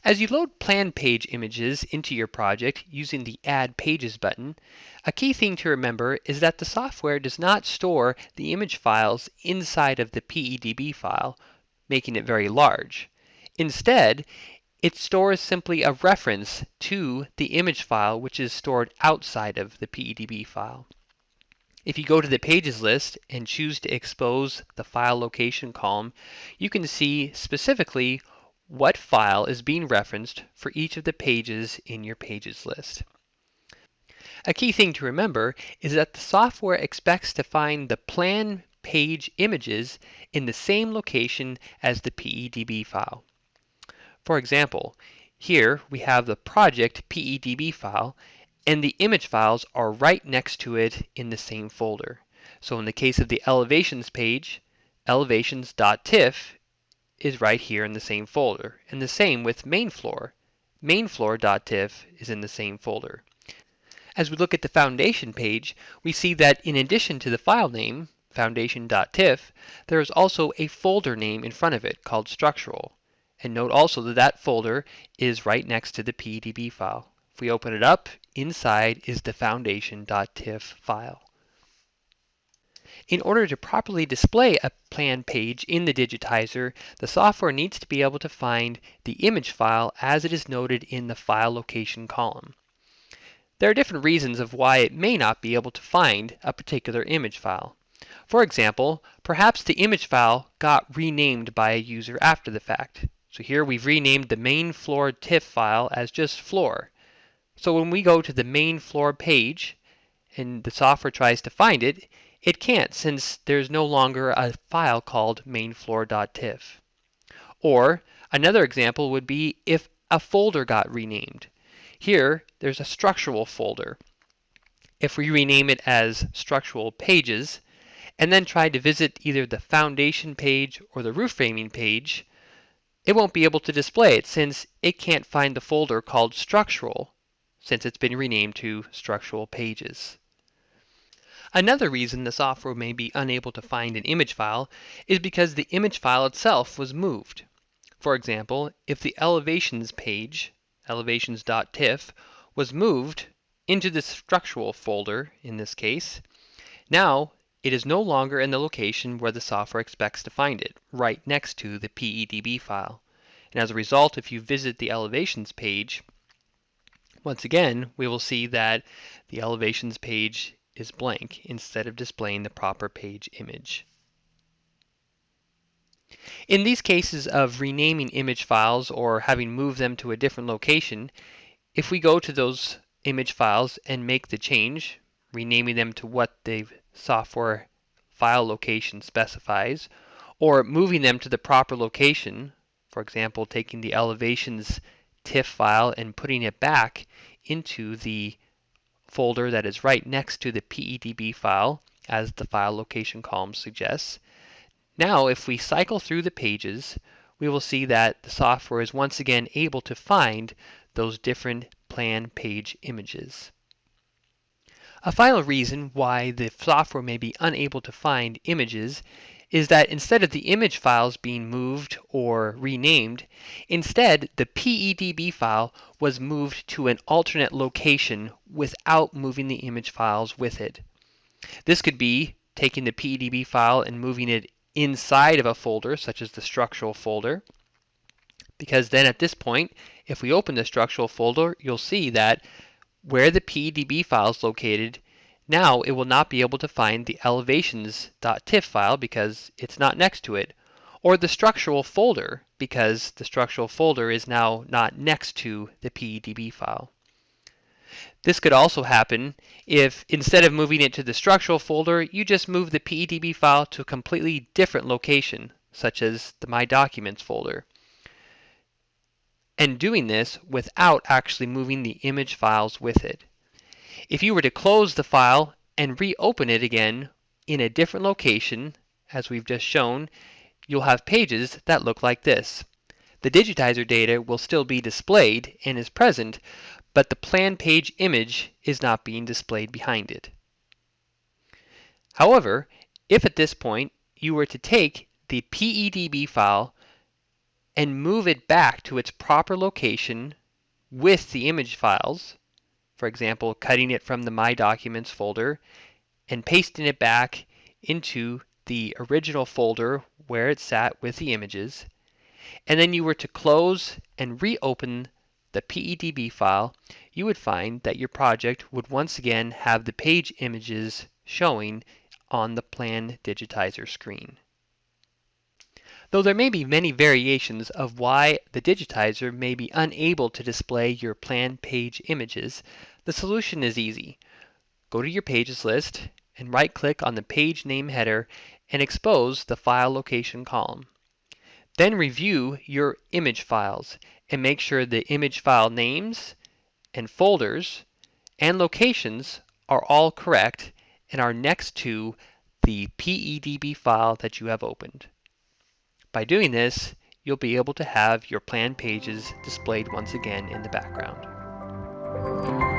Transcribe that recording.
As you load plan page images into your project using the Add Pages button, a key thing to remember is that the software does not store the image files inside of the PEDB file, making it very large. Instead, it stores simply a reference to the image file which is stored outside of the PEDB file. If you go to the Pages list and choose to expose the file location column, you can see specifically what file is being referenced for each of the pages in your Pages list. A key thing to remember is that the software expects to find the plan page images in the same location as the PEDB file. For example, here we have the project PEDB file, and the image files are right next to it in the same folder. So in the case of the elevations page, elevations.tiff is right here in the same folder, and the same with main floor. Mainfloor.tiff is in the same folder. As we look at the foundation page, we see that in addition to the file name, foundation.tiff, there is also a folder name in front of it called structural. And note also that that folder is right next to the PEDB file. If we open it up, inside is the foundation.tiff file. In order to properly display a plan page in the digitizer, the software needs to be able to find the image file as it is noted in the file location column. There are different reasons of why it may not be able to find a particular image file. For example, perhaps the image file got renamed by a user after the fact. So here we've renamed the main floor TIFF file as just floor. So when we go to the main floor page and the software tries to find it, it can't since there's no longer a file called mainfloor.tiff. Or another example would be if a folder got renamed. Here, there's a structural folder. If we rename it as structural pages, and then try to visit either the foundation page or the roof framing page, it won't be able to display it since it can't find the folder called structural, since it's been renamed to structural pages. Another reason the software may be unable to find an image file is because the image file itself was moved. For example, if the elevations page, elevations.tiff, was moved into the structural folder in this case, now it is no longer in the location where the software expects to find it, right next to the PEDB file. And as a result, if you visit the elevations page, once again, we will see that the elevations page is blank instead of displaying the proper page image. In these cases of renaming image files or having moved them to a different location, if we go to those image files and make the change, renaming them to what the software file location specifies, or moving them to the proper location, for example, taking the elevations TIFF file and putting it back into the folder that is right next to the PEDB file, as the file location column suggests. Now, if we cycle through the pages, we will see that the software is once again able to find those different plan page images. A final reason why the software may be unable to find images is that instead of the image files being moved or renamed, instead the PEDB file was moved to an alternate location without moving the image files with it. This could be taking the PEDB file and moving it inside of a folder, such as the structural folder, because then at this point, if we open the structural folder, you'll see that where the PEDB file is located, now it will not be able to find the elevations.tiff file because it's not next to it, or the structural folder because the structural folder is now not next to the PEDB file. This could also happen if instead of moving it to the structural folder, you just move the PEDB file to a completely different location, such as the My Documents folder, and doing this without actually moving the image files with it. If you were to close the file and reopen it again in a different location, as we've just shown, you'll have pages that look like this. The digitizer data will still be displayed and is present, but the plan page image is not being displayed behind it. However, if at this point you were to take the PEDB file and move it back to its proper location with the image files, for example, cutting it from the My Documents folder and pasting it back into the original folder where it sat with the images, and then you were to close and reopen the PEDB file, you would find that your project would once again have the page images showing on the Plan Digitizer screen. Though there may be many variations of why the digitizer may be unable to display your plan page images, the solution is easy. Go to your Pages list and right-click on the page name header and expose the file location column. Then review your image files and make sure the image file names and folders and locations are all correct and are next to the PEDB file that you have opened. By doing this, you'll be able to have your plan pages displayed once again in the background.